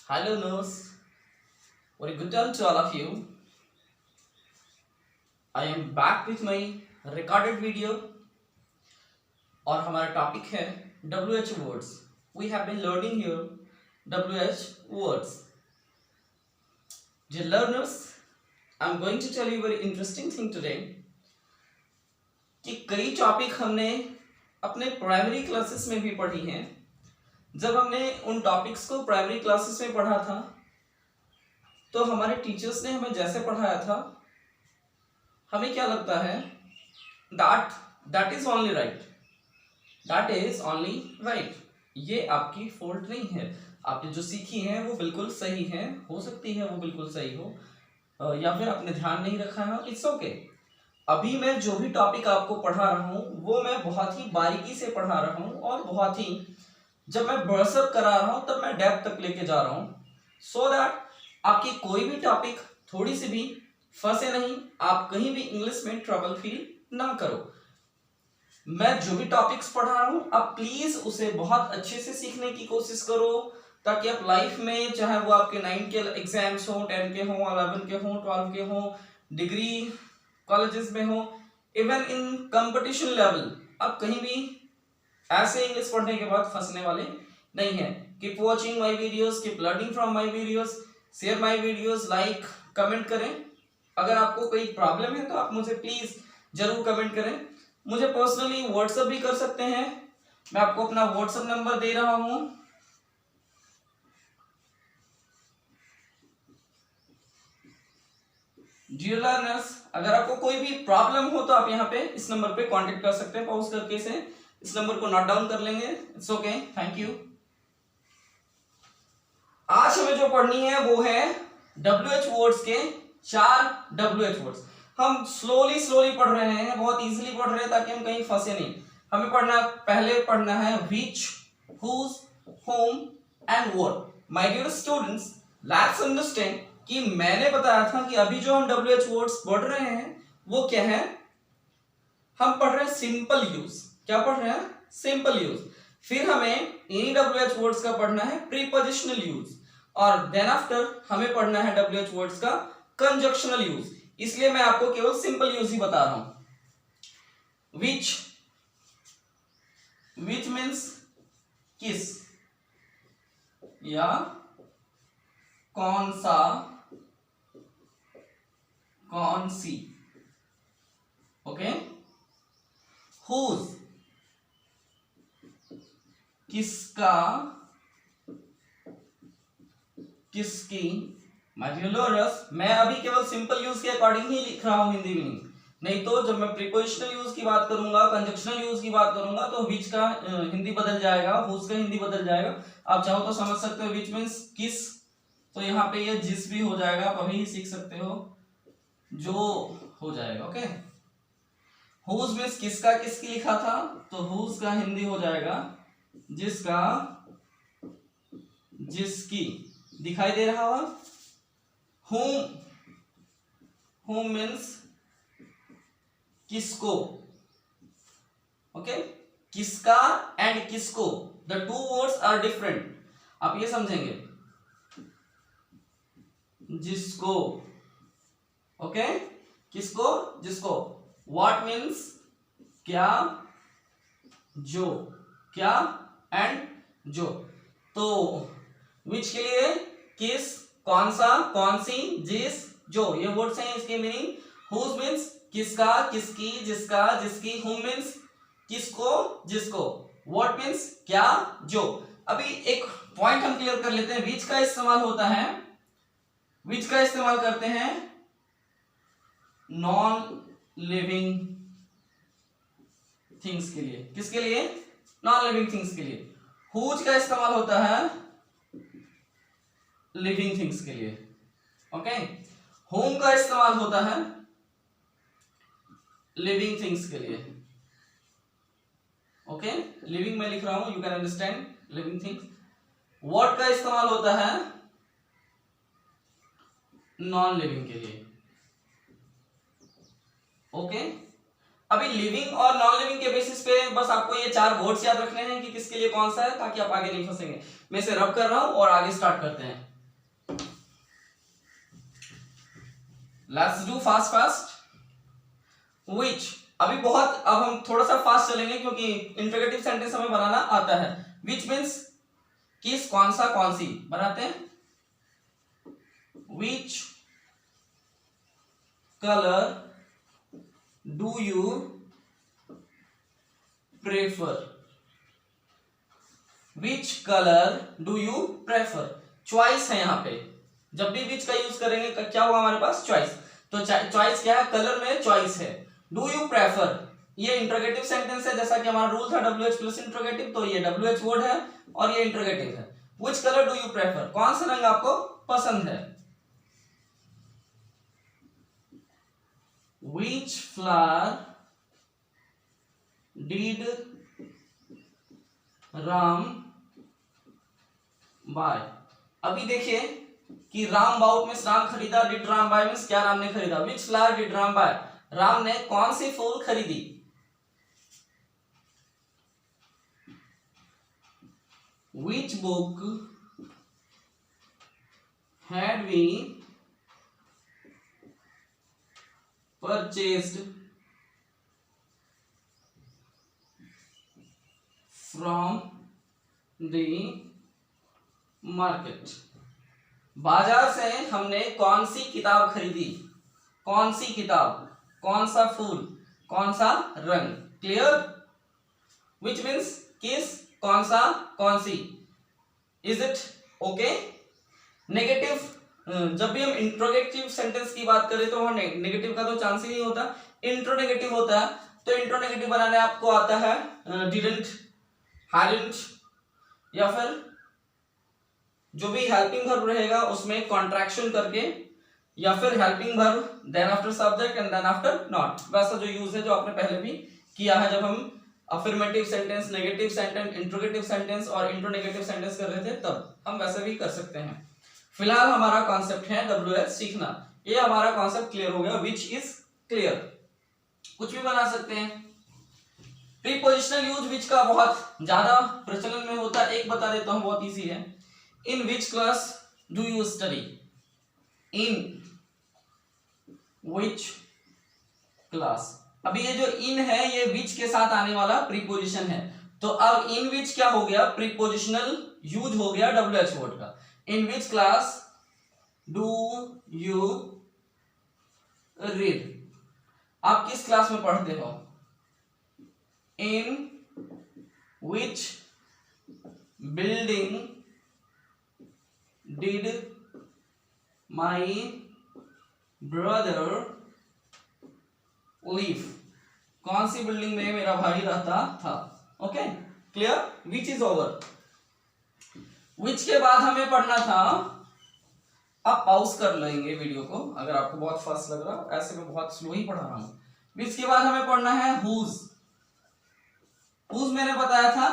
Hello, nurse. Very good time to all of you. I am back with my recorded video और हमारा topic है WH words. We have been learning here WH words. Dear learners, I am going to tell you a very interesting thing today कि कई topic हमने अपने primary classes में भी पढ़ी हैं. जब हमने उन टॉपिक्स को प्राइमरी क्लासेस में पढ़ा था तो हमारे टीचर्स ने हमें जैसे पढ़ाया था हमें क्या लगता है that is only right, that is only right. ये आपकी फॉल्ट नहीं है. आपने जो सीखी है वो बिल्कुल सही है. हो सकती है वो बिल्कुल सही हो या फिर आपने ध्यान नहीं रखा है. It's okay. अभी मैं जो भी टॉपिक आपको पढ़ा रहा हूँ वो मैं बहुत ही बारीकी से पढ़ा रहा हूँ और बहुत ही जब मैं ब्रशअप करा रहा हूँ तब मैं डेप्थ तक लेके जा रहा हूँ सो दैट आपकी कोई भी टॉपिक थोड़ी सी भी फंसे नहीं, आप कहीं भी इंग्लिश में ट्रबल फील ना करो. मैं जो भी टॉपिक्स पढ़ा रहा हूँ आप प्लीज उसे बहुत अच्छे से सीखने की कोशिश करो ताकि आप लाइफ में चाहे वो आपके 9 के एग्जाम्स हो, 10 के हो, 11 के हो, 12 के हो, डिग्री कॉलेजेस में हो, इवन इन कंपटीशन लेवल आप कहीं भी ऐसे इंग्लिश पढ़ने के बाद फंसने वाले नहीं है. Keep watching my videos, keep learning from my videos, share my videos, like comment करें. अगर आपको कोई प्रॉब्लम है तो आप मुझे प्लीज जरूर कमेंट करें. मुझे पर्सनली व्हाट्सएप भी कर सकते हैं. मैं आपको अपना व्हाट्सएप नंबर दे रहा हूं. डियर लर्नर्स, अगर आपको कोई भी प्रॉब्लम हो तो आप यहाँ पे इस नंबर पे कांटेक्ट कर सकते हैं. पॉज करके से इस नंबर को नोट डाउन कर लेंगे. It's okay. Thank you. आज हमें जो पढ़नी है वो है WH वर्ड्स के 4 WH वर्ड्स. हम स्लोली पढ़ रहे हैं, बहुत इजीली पढ़ रहे हैं ताकि हम कहीं फंसे नहीं. हमें पहले पढ़ना है which, whose, whom and what. My dear students, let's understand कि मैंने बताया था कि अभी जो हम WH वर्ड्स पढ़ रहे हैं वो क्या है. हम पढ़ रहे हैं सिंपल यूज. क्या पढ़ रहे हैं? Simple use. फिर हमें इन्हीं WH वर्ड्स का पढ़ना है प्रीपोजिशनल यूज और देन आफ्टर हमें पढ़ना है WH वर्ड्स का कंजक्शनल यूज. इसलिए मैं आपको केवल सिंपल यूज ही बता रहा हूं. विच मीन्स किस या कौन सा, कौन सी. ओके. हुज किसका, किसकी. माय डियर लर्नर्स, मैं अभी केवल सिंपल यूज के अकॉर्डिंग ही लिख रहा हूं हिंदी मीनिंग. नहीं तो जब मैं प्रीपोजिशनल यूज की बात करूंगा, कंजक्शनल यूज की बात करूंगा तो विच का हिंदी बदल जाएगा, हुज का हिंदी बदल जाएगा. आप चाहो तो समझ सकते हो विच मीन्स किस, तो यहाँ पे ये जिस भी हो जाएगा. आप अभी ही सीख सकते हो जो हो जाएगा. ओके. हुज मीन्स किसका, किसकी लिखा था तो हुज का हिंदी हो जाएगा जिसका, जिसकी. दिखाई दे रहा होगा. whom मीन्स किसको. ओके. किसका एंड किसको, the two words are different. आप ये समझेंगे. जिसको. ओके. किसको, जिसको. व्हाट मीन्स क्या, जो. क्या एंड जो. तो विच के लिए किस, कौन सा, कौन सी, जिस, जो, ये वर्ड्स हैं. इसके मीनिंग हुज मीन्स किसका, किसकी, जिसका, जिसकी. whom मीन्स किसको, जिसको. what मीन्स क्या, जो. अभी एक पॉइंट हम क्लियर कर लेते हैं. विच का इस्तेमाल होता है, विच का इस्तेमाल करते हैं नॉन लिविंग थिंग्स के लिए. किसके लिए? नॉन लिविंग थिंग्स के लिए. हुज का इस्तेमाल होता है लिविंग थिंग्स के लिए. ओके. होम का इस्तेमाल होता है लिविंग थिंग्स के लिए. ओके. लिविंग में लिख रहा हूं, you can understand living things. What का इस्तेमाल होता है नॉन लिविंग के लिए. ओके. अभी लिविंग और नॉन लिविंग के बेसिस पे बस आपको ये 4 वर्ड्स याद रखने हैं कि किसके लिए कौन सा है ताकि आप आगे नहीं फंसेंगे. मैं इसे रब कर रहा हूं और आगे स्टार्ट करते हैं. Let's do fast fast. Which, अभी बहुत, अब हम थोड़ा सा फास्ट चलेंगे क्योंकि इंट्रोगेटिव सेंटेंस हमें बनाना आता है। विच मीन्स किस, कौन सा, कौन सी बनाते हैं। विच colour do you prefer, which colour do you prefer, choice है यहाँ पे। जब भी विच का यूज करेंगे क्या होगा हमारे पास, चॉइस। तो चॉइस क्या है, कलर में चॉइस है। डू यू प्रेफर, ये इंट्रोगेटिव सेंटेंस है, जैसा कि हमारा रूल था WH प्लस इंट्रोगेटिव, तो ये WH वर्ड है और ये इंट्रोगेटिव है। Which colour do you prefer, कौन सा रंग आपको पसंद है। Which flower did Ram buy, अभी देखिए कि राम बाउट में राम खरीदा, डिड राम बाय मींस क्या राम ने खरीदा। Which flower did Ram buy, Ram ने कौन सी फूल खरीदी। Which book had we purchased from the market, बाजार से हमने कौन सी किताब खरीदी। कौन सी किताब, कौन सा फूल, कौन सा रंग। क्लियर। विच मीन्स किस, कौन सा, कौन सी। Is it okay. नेगेटिव, जब भी हम इंट्रोगेटिव सेंटेंस की बात करें तो वहां नेगेटिव का तो चांस ही नहीं होता, इंट्रोनेगेटिव होता है। तो इंट्रोनेगेटिव बनाने आपको आता है डिडंट, हैडंट, या फिर जो भी हेल्पिंग वर्ब रहेगा उसमें कॉन्ट्रैक्शन करके, या फिर helping verb then after subject and then after not, वैसा जो यूज है जो आपने पहले भी किया है जब हम affirmative sentence, negative sentence, interrogative sentence और इंट्रोनेगेटिव सेंटेंस कर रहे थे, तब हम वैसे भी कर सकते हैं। फिलहाल हमारा कॉन्सेप्ट है WH सीखना, ये हमारा कॉन्सेप्ट क्लियर हो गया। विच इज क्लियर, कुछ भी बना सकते हैं। प्रीपोजिशनल यूज विच का बहुत ज्यादा प्रचलन में होता है, एक बता देता हूं, बहुत इजी है। In which class do you study, in which class, अभी ये जो इन है ये विच के साथ आने वाला प्रीपोजिशन है, तो अब इन विच क्या हो गया, प्रीपोजिशनल यूज हो गया WH वर्ड का। In which class do you read, आप किस क्लास में पढ़ते हो। In which building did my brother live, कौन सी बिल्डिंग में मेरा भाई रहता था। Okay clear, which is over. Which के बाद हमें पढ़ना था, आप पॉज कर लेंगे वीडियो को अगर आपको बहुत फास्ट लग रहा, ऐसे में बहुत स्लो ही पढ़ा रहा हूं। विच के बाद हमें पढ़ना है हुज। हुज मैंने बताया था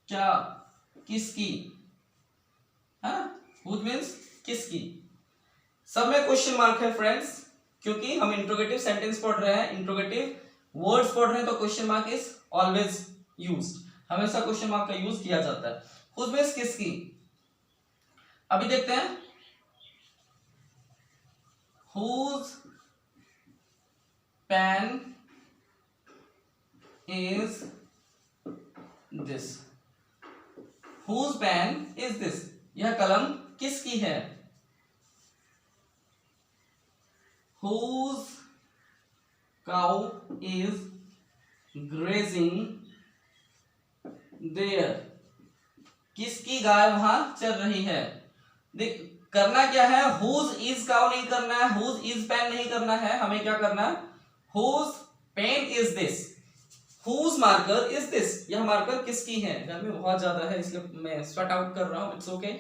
क्या, किसकी, है ना। हुज मीन्स किसकी। सब में क्वेश्चन मार्क है फ्रेंड्स, क्योंकि हम इंट्रोगेटिव सेंटेंस पढ़ रहे हैं, इंट्रोगेटिव वर्ड्स पढ़ रहे हैं, तो question mark is always used, हमेशा क्वेश्चन मार्क का यूज किया जाता है। हुज मीन्स किसकी। अभी देखते हैं, whose pen is this, whose pen is this, यह कलम किसकी है। Whose cow is grazing there, किसकी गाय वहां चल रही है। देख करना क्या है, हुज इज काउ नहीं करना है, हुज इज पेन नहीं करना है, हमें क्या करना है, whose pen is this, whose marker is this, यह मार्कर किसकी है। गर्मी बहुत ज्यादा है इसलिए मैं स्वेट आउट कर रहा हूं, इट्स ओके।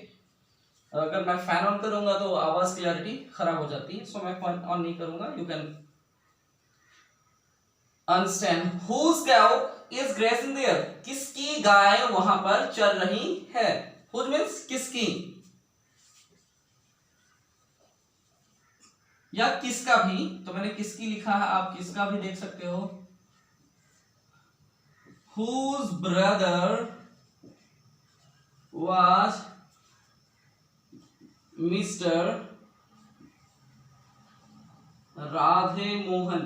अगर मैं फैन ऑन करूंगा तो आवाज क्लैरिटी खराब हो जाती है, सो मैं फैन ऑन नहीं करूंगा, you can understand. Whose cow is grazing there, किसकी गाय वहां पर चल रही है। हुज मीन्स किसकी, या किसका भी, तो मैंने किसकी लिखा है, आप किसका भी देख सकते हो। whose brother was Mr. Radhe Mohan.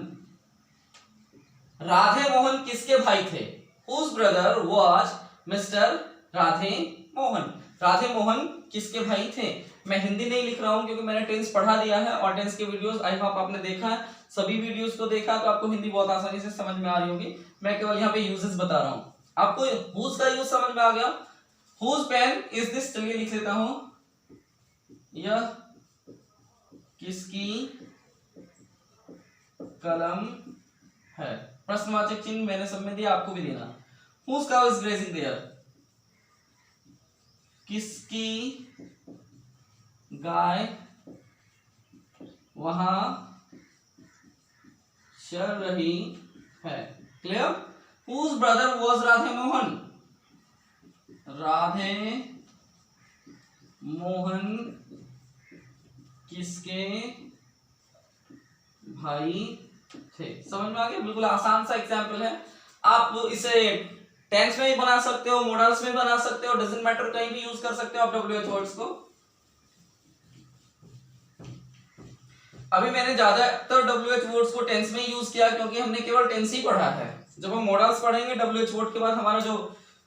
Radhe Mohan किसके भाई थे? Whose brother was mister Radhe Mohan. Radhe Mohan किसके भाई थे? मैं हिंदी नहीं लिख रहा हूं क्योंकि मैंने टेंस पढ़ा दिया है और टेंस के वीडियोस आई होप आपने देखा है, सभी वीडियोस को देखा तो आपको हिंदी बहुत आसानी से समझ में आ रही होगी। मैं केवल यहाँ पे यूजेस बता रहा हूँ। आपको whose का यूज समझ में आ गया? Whose pen is this? चलिए लिख लेता हूं, यह किसकी कलम है। प्रश्नवाचक चिन्ह मैंने सब में दिया, आपको भी देना। Whose cow is grazing there? किसकी गाय वहां चल रही है। Clear? Whose brother was Radhe Mohan? Radhe Mohan किसके भाई थे। समझ में आ गया? बिल्कुल आसान सा एग्जाम्पल है। आप इसे टेंस में भी बना सकते हो, मॉडल्स में बना सकते हो, डजंट मैटर, कहीं भी यूज कर सकते हो आप WH वर्ड्स को। अभी मैंने ज्यादातर WH वर्ड्स को टेंस में यूज किया क्योंकि हमने केवल टेंस ही पढ़ा है। जब हम मॉडल्स पढ़ेंगे WH वर्ड के बाद हमारा जो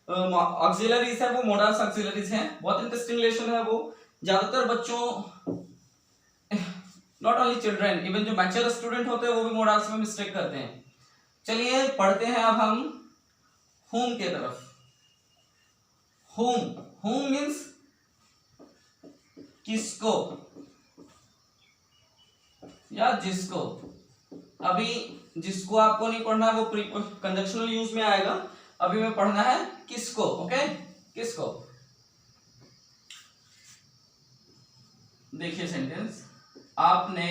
ऑक्सिलरीज है वो मॉडल्स ऑक्सिलरीज हैं। बहुत इंटरेस्टिंग लेसन है वो। ज्यादातर बच्चों, नॉट ओनली चिल्ड्रन, इवन जो मैच्योर स्टूडेंट होते हैं वो भी मॉडल्स में मिस्टेक करते हैं। चलिए पढ़ते हैं अब हम whom के तरफ। whom मीन्स किसको या जिसको। अभी जिसको आपको नहीं पढ़ना, वो कंजक्शनल यूज में आएगा। अभी में पढ़ना है किसको। ओके, किसको। देखिए सेंटेंस, आपने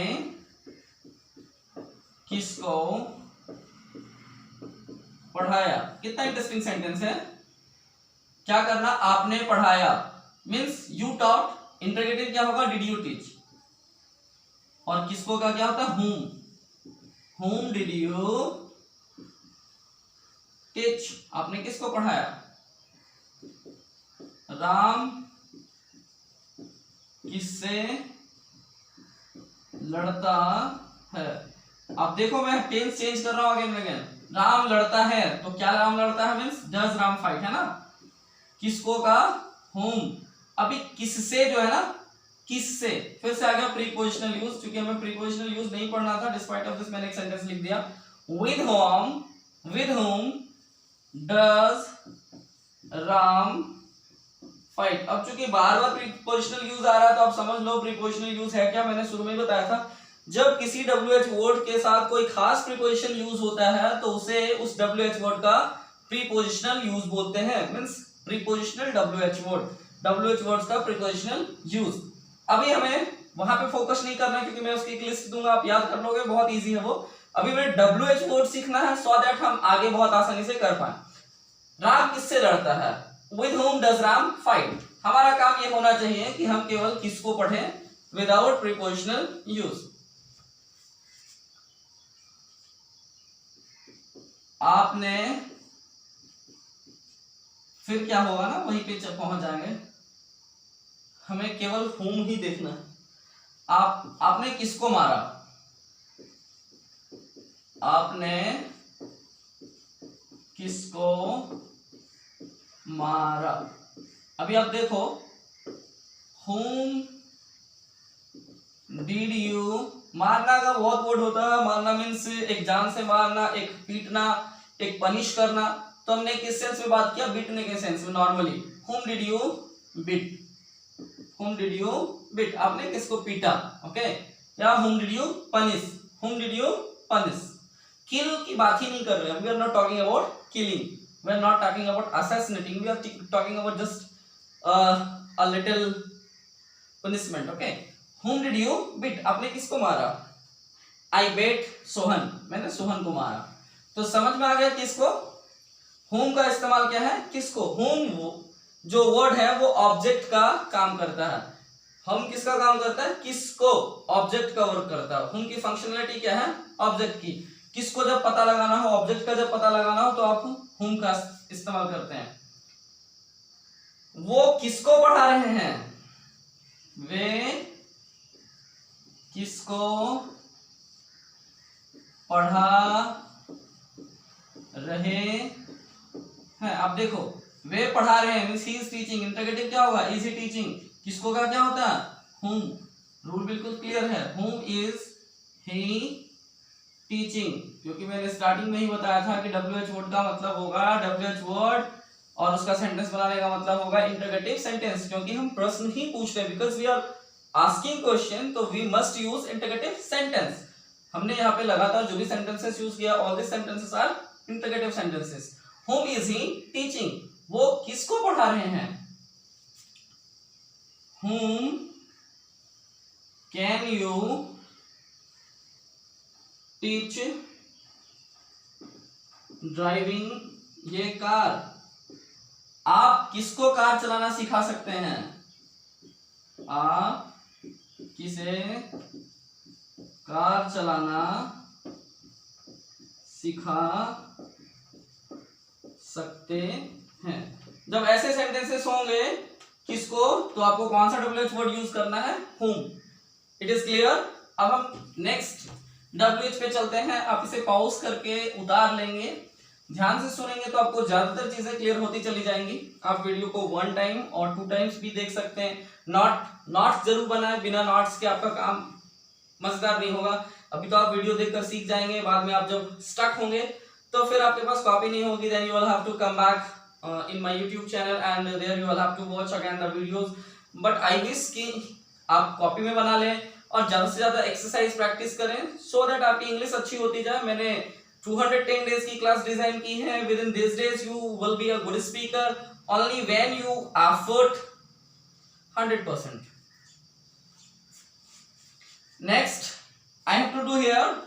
किसको पढ़ाया। कितना इंटरेस्टिंग सेंटेंस है। क्या करना? आपने पढ़ाया मीन्स यू टॉट। इंटरोगेटिव क्या होगा? Did you teach. और किसको का क्या होता है? whom did you teach? आपने किसको पढ़ाया? राम किससे लड़ता है। अब देखो मैं टेंस चेंज कर रहा हूं अगेन अगेन। राम लड़ता है तो क्या राम लड़ता है मीन्स डज राम फाइट, है ना। किसको का? whom। अभी किससे जो है ना, किससे, फिर से आ गया प्रीपोजिशनल यूज। क्योंकि हमें प्रीपोजिशनल यूज नहीं पढ़ना था, डिस्पाइट ऑफ दिस मैंने एक सेंटेंस लिख दिया। with whom does Ram fight. अब चूंकि बार बार प्रीपोजिशनल यूज आ रहा है तो आप समझ लो प्रीपोजिशनल यूज है क्या। मैंने शुरू में बताया था, जब किसी WH वर्ड के साथ कोई खास प्रीपोजिशन यूज होता है तो उसे उस WH वर्ड का प्रीपोजिशनल यूज बोलते हैं। Means prepositional WH word, WH words का प्रीपोजिशनल यूज। अभी हमें वहां पे फोकस नहीं करना क्योंकि मैं उसकी एक लिस्ट दूंगा, आप याद कर लोगे, बहुत इजी है वो। अभी हमें WH वर्ड सीखना है सो दैट हम आगे बहुत आसानी से कर पाए। राम किससे लड़ता है? with whom does Ram fight। हमारा काम ये होना चाहिए कि हम केवल किसको पढ़ें विदाउट प्रीपोजिशनल यूज। आपने, फिर क्या होगा ना, वहीं पे जब पहुंच जाएंगे। हमें केवल whom ही देखना है। आपने किसको मारा? आपने किसको मारा। अभी आप देखो, whom did you, मारना का बहुत वर्ड होता है। मारना मीन्स एक जान से मारना, एक पीटना, एक पनिश करना। तो हमने किस सेंस में बात किया? बीटने के सेंस में normally. whom did you beat? whom did you beat? आपने किसको पीटा। ओके, या whom did you punish? whom did you punish? किल की बात ही नहीं कर रहे हैं। we are not talking about killing, we are not talking about assassinating, we are talking about just a little punishment. okay, whom did you beat? आपने किसको मारा? I beat Sohan, मैंने सोहन को मारा। तो समझ में आ गया किसको। whom का इस्तेमाल क्या है? किसको। whom वो जो वर्ड है वो ऑब्जेक्ट का काम करता है। हम किसका काम करता है? किसको, ऑब्जेक्ट का वर्क करता है। whom की फंक्शनलिटी क्या है? ऑब्जेक्ट की। किसको जब पता लगाना हो, ऑब्जेक्ट का जब पता लगाना हो तो आप whom का इस्तेमाल करते हैं। वो किसको पढ़ा रहे हैं? वे किसको पढ़ा रहे हैं। अब देखो, वे पढ़ा रहे हैं means he is teaching, interrogative क्या होगा, इज ही टीचिंग। किसको का क्या होता है, whom, रूल बिल्कुल क्लियर है, whom is he टीचिंग, क्योंकि मैंने स्टार्टिंग में ही बताया था कि WH वर्ड का मतलब होगा WH वर्ड और उसका सेंटेंस बनाने का मतलब होगा इंटरोगेटिव सेंटेंस, क्योंकि हम प्रश्न ही पूछ रहे हैं, because we are asking question, तो we must use interrogative sentence. हमने यहाँ पे लगातार जो भी सेंटेंसेस यूज किया, all this sentences are interrogative sentences. whom is he teaching, वो किसको पढ़ा रहे हैं, whom can you teach driving, ये कार, आप किसको कार चलाना सिखा सकते हैं, आप किसे कार चलाना सिखा सकते हैं। जब ऐसे सेंटेंसेस होंगे किसको, तो आपको कौन सा WH वर्ड यूज करना है, whom। It is clear. अब हम नेक्स्ट WH पे चलते हैं। आप इसे पॉज करके उतार लेंगे, ध्यान से सुनेंगे तो आपको ज्यादातर चीजें क्लियर होती चली जाएंगी। आप वीडियो को 1 टाइम और 2 टाइम्स भी देख सकते हैं। नोट्स जरूर बनाएं, बिना नोट्स के आपका काम मजेदार नहीं होगा। अभी तो आप वीडियो देखकर सीख जाएंगे, बाद में आप जब स्टक होंगे तो फिर आपके पास कॉपी नहीं होगी, then you will have to come back in my YouTube channel and there you will have to watch again the videos. But I wish कि आप कॉपी में बना लें और ज्यादा से ज्यादा एक्सरसाइज प्रैक्टिस करें, सो दैट आपकी इंग्लिश अच्छी होती जाए। मैंने 210 डेज की क्लास डिजाइन की है। Within this days you will be a good speaker only when you effort 100%। Next I have to do here,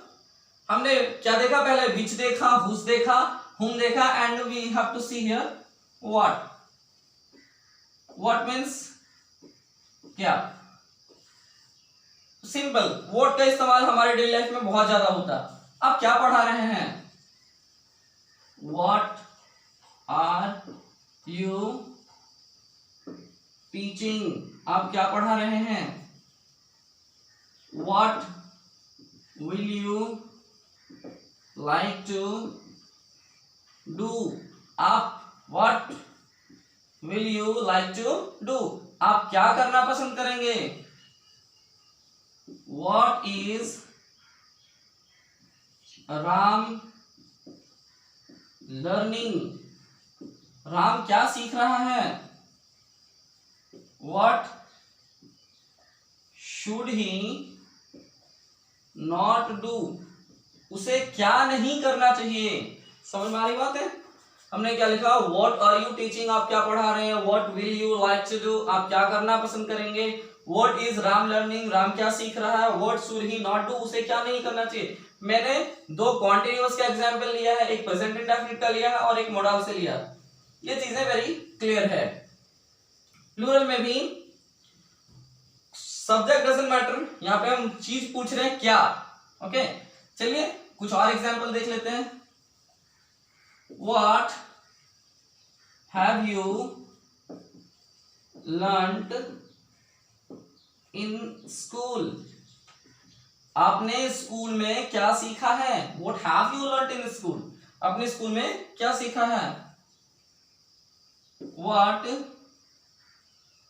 हमने क्या देखा पहले, विच देखा, हुज देखा, हुम देखा, and we have to see here what. What means क्या, simple. What का इस्तेमाल हमारे डेली लाइफ में बहुत ज्यादा होता है। आप क्या पढ़ा रहे हैं, व्हाट आर यू टीचिंग, आप क्या पढ़ा रहे हैं, what will you like to do, आप what will you like to do, आप क्या करना पसंद करेंगे, what is Ram learning, Ram क्या सीख रहा है, what should he not do, उसे क्या नहीं करना चाहिए। समझ में आ रही बात है। हमने क्या लिखा, व्हाट आर यू टीचिंग, आप क्या पढ़ा रहे हैं, what will you like to do, आप क्या करना पसंद करेंगे, what is Ram learning, Ram क्या सीख रहा है, what should he not do, उसे क्या नहीं करना चाहिए। मैंने 2 कॉन्टिन्यूअस का एग्जांपल लिया है, एक प्रेजेंट इंडेफिनिट का लिया है और एक मॉडल से लिया। ये चीजें वेरी क्लियर है। प्लूरल में भी सब्जेक्ट डजंट मैटर, यहाँ पे हम चीज पूछ रहे हैं क्या। ओके, चलिए कुछ और एग्जांपल देख लेते हैं। What have you learned in school, आपने स्कूल में क्या सीखा है, what have you learned in school, अपने स्कूल में क्या सीखा है, what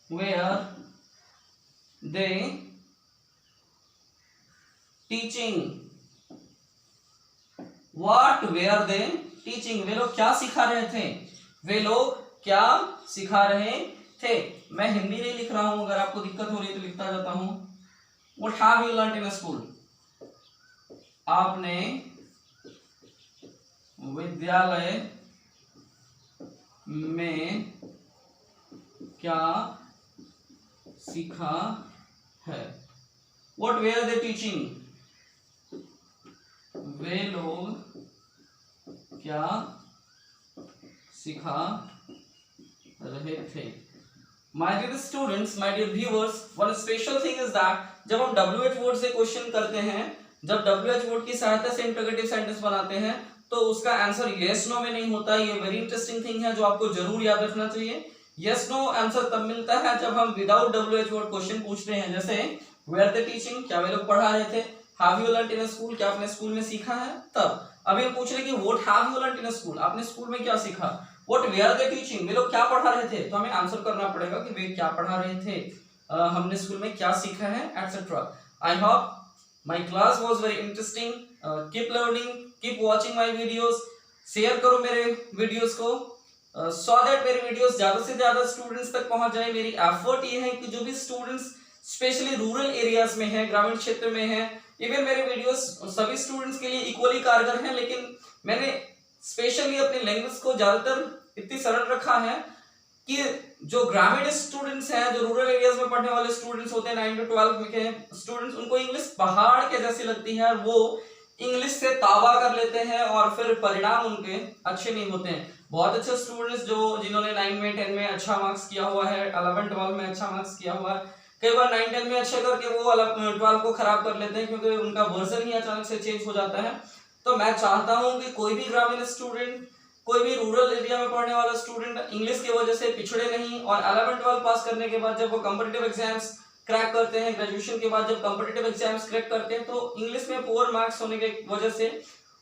were they teaching, what were they teaching, वे लोग क्या सिखा रहे थे, वे लोग क्या सिखा रहे थे। मैं हिंदी नहीं लिख रहा हूं, अगर आपको दिक्कत हो रही है तो लिखता जाता हूं। What have you learned in school, आपने विद्यालय में क्या सीखा है, व्हाट वेयर दे टीचिंग, वे लोग क्या सिखा रहे थे। My dear students, my dear viewers, one special thing is that जब हम WH वर्ड से क्वेश्चन करते हैं, जब WH वर्ड की सहायता से इंटरोगेटिव सेंटेंस बनाते हैं, तो उसका आंसर यस नो में नहीं होता। ये वेरी इंटरेस्टिंग थिंग है जो आपको जरूर याद रखना चाहिए। यस नो आंसर तब मिलता है जब हम विदाउट WH वर्ड क्वेश्चन पूछते हैं, जैसे वेयर दे टीचिंग, क्या वे लोग पढ़ा रहे थे, have you learned in a school, क्या आपने स्कूल में सीखा है। तब अभी हम पूछ रहे कि what have you learned in a school, आपने स्कूल में क्या सीखा। व्हाट वेयर दे टीचिंग, वे लोग क्या पढ़ा रहे थे, तो हमें आंसर करना पड़ेगा कि वे क्या पढ़ा रहे थे, हमने स्कूल में क्या सीखा है, etcetera. I hope my class was very interesting. Keep learning, keep watching my videos, share करो मेरे वीडियोस को सो दैट मेरे वीडियोस ज्यादा से ज्यादा स्टूडेंट्स तक पहुंच जाए। मेरी एफर्ट ये है कि जो भी स्टूडेंट्स स्पेशली रूरल एरियाज में है, ग्रामीण क्षेत्र में है, इवन मेरे वीडियोस सभी स्टूडेंट्स के लिए इक्वली कारगर हैं, लेकिन मैंने स्पेशली अपनी लैंग्वेज को ज्यादातर इतनी सरल रखा है कि जो ग्रामीण स्टूडेंट्स हैं, जो रूरल एरियाज में पढ़ने वाले स्टूडेंट्स होते हैं 9 to 12 में के स्टूडेंट्स, उनको इंग्लिश पहाड़ के जैसी लगती है और वो इंग्लिश से तावा कर लेते हैं और फिर परिणाम उनके अच्छे नहीं होते हैं। बहुत अच्छे स्टूडेंट्स जो जिन्होंने 9 में 10 में अच्छा मार्क्स किया हुआ है, 11 12 में अच्छा मार्क्स किया हुआ है, कई बार 9 10 में अच्छे करके वो 12 को खराब कर लेते हैं क्योंकि उनका वर्जन ही अचानक से चेंज हो जाता है। तो मैं चाहता हूं कि कोई भी ग्रामीण स्टूडेंट, कोई भी रूरल एरिया में पढ़ने वाला स्टूडेंट इंग्लिश की वजह से पिछड़े नहीं, और 11 12 पास करने के बाद जब वो कॉम्पिटिटिव एग्जाम्स क्रैक करते हैं, ग्रेजुएशन के बाद जब कॉम्पिटिटिव एग्जाम्स क्रैक करते हैं, तो इंग्लिश में पुअर मार्क्स होने की वजह से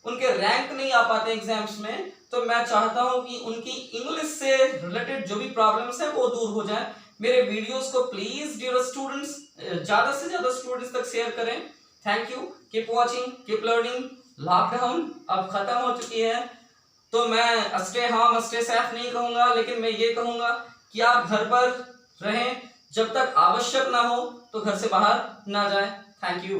उनके रैंक नहीं आ पाते एग्जाम्स में। तो मैं चाहता हूं कि उनकी इंग्लिश से रिलेटेड जो भी प्रॉब्लम्स है वो दूर हो जाए। मेरे वीडियोस को प्लीज डियर स्टूडेंट्स ज्यादा से ज्यादा स्टूडेंट्स तक शेयर करें। Thank you, keep watching, keep learning. Lockdown अब खत्म हो चुकी है, तो मैं स्टे होम स्टे सेफ नहीं कहूंगा, लेकिन मैं ये कहूंगा कि आप घर पर रहें, जब तक आवश्यक ना हो तो घर से बाहर ना जाएं। Thank you.